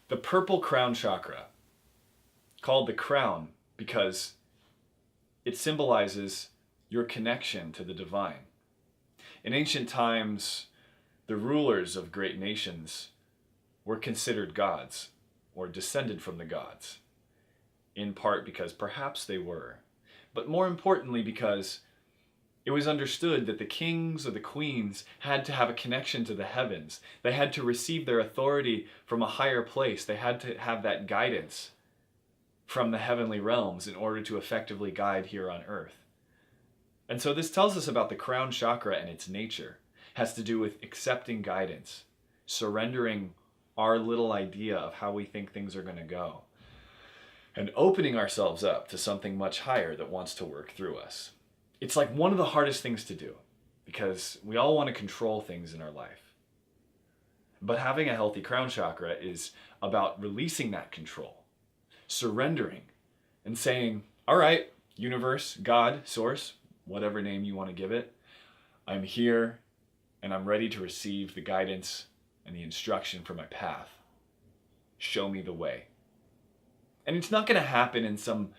The purple crown chakra, called the crown because it symbolizes your connection to the divine. In ancient times, the rulers of great nations were considered gods or descended from the gods, in part because perhaps they were, but more importantly because it was understood that the kings or the queens had to have a connection to the heavens. They had to receive their authority from a higher place. They had to have that guidance from the heavenly realms in order to effectively guide here on earth. And so this tells us about the crown chakra and its nature. It has to do with accepting guidance, surrendering our little idea of how we think things are going to go, and opening ourselves up to something much higher that wants to work through us. It's like one of the hardest things to do because we all want to control things in our life. But having a healthy crown chakra is about releasing that control, surrendering, and saying, all right, universe, God, source, whatever name you want to give it, I'm here and I'm ready to receive the guidance and the instruction for my path. Show me the way. And it's not going to happen in some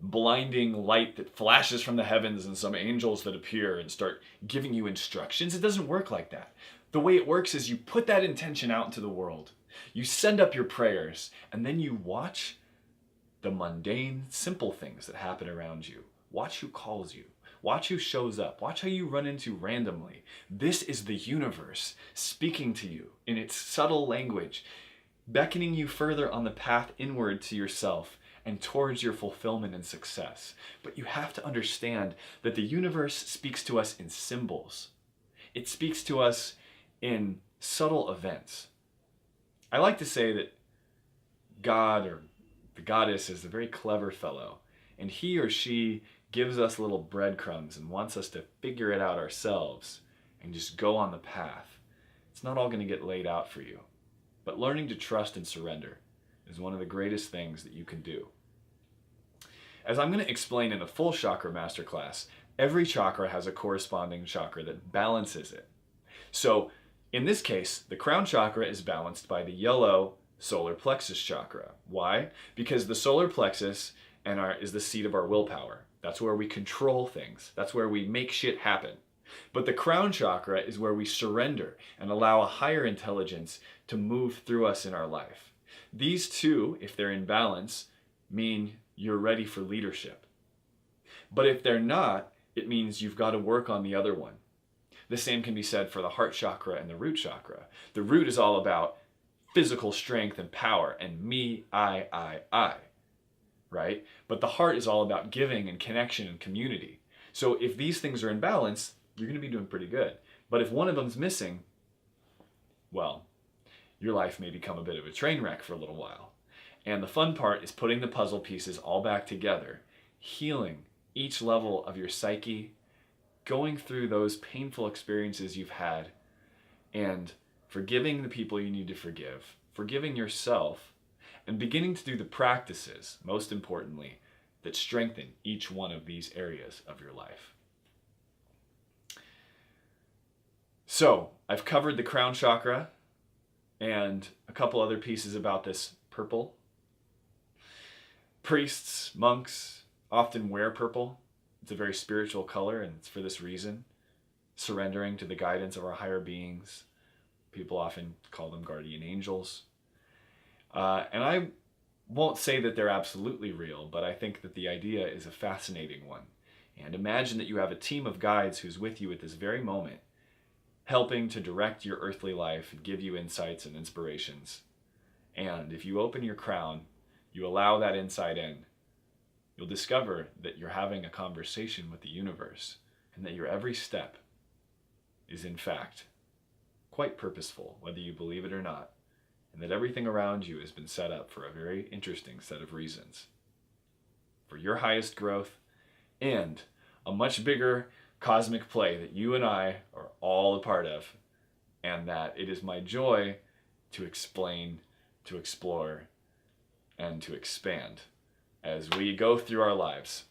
blinding light that flashes from the heavens and some angels that appear and start giving you instructions. It doesn't work like that. The way it works is you put that intention out into the world. You send up your prayers, and then you watch the mundane, simple things that happen around you. Watch who calls you. Watch who shows up. Watch how you run into randomly. This is the universe speaking to you in its subtle language, beckoning you further on the path inward to yourself and towards your fulfillment and success. But you have to understand that the universe speaks to us in symbols. It speaks to us in subtle events. I like to say that God or the goddess is a very clever fellow, and he or she gives us little breadcrumbs and wants us to figure it out ourselves and just go on the path. It's not all going to get laid out for you, but learning to trust and surrender is one of the greatest things that you can do. As I'm going to explain in a full chakra masterclass, every chakra has a corresponding chakra that balances it. So in this case, the crown chakra is balanced by the yellow solar plexus chakra. Why? Because the solar plexus is the seat of our willpower. That's where we control things. That's where we make shit happen. But the crown chakra is where we surrender and allow a higher intelligence to move through us in our life. These two, if they're in balance, mean you're ready for leadership. But if they're not, it means you've got to work on the other one. The same can be said for the heart chakra and the root chakra. The root is all about physical strength and power and me, I, right? But the heart is all about giving and connection and community. So if these things are in balance, you're going to be doing pretty good. But if one of them's missing, well, your life may become a bit of a train wreck for a little while. And the fun part is putting the puzzle pieces all back together, healing each level of your psyche, going through those painful experiences you've had, and forgiving the people you need to forgive, forgiving yourself, and beginning to do the practices, most importantly, that strengthen each one of these areas of your life. So, I've covered the crown chakra and a couple other pieces about this purple. Priests, monks often wear purple. It's a very spiritual color, and it's for this reason. Surrendering to the guidance of our higher beings. People often call them guardian angels. And I won't say that they're absolutely real, but I think that the idea is a fascinating one. And imagine that you have a team of guides who's with you at this very moment, helping to direct your earthly life and give you insights and inspirations. And if you open your crown, you allow that insight in, you'll discover that you're having a conversation with the universe and that your every step is in fact quite purposeful, whether you believe it or not, and that everything around you has been set up for a very interesting set of reasons. For your highest growth and a much bigger cosmic play that you and I are all a part of, and that it is my joy to explain, to explore, and to expand as we go through our lives.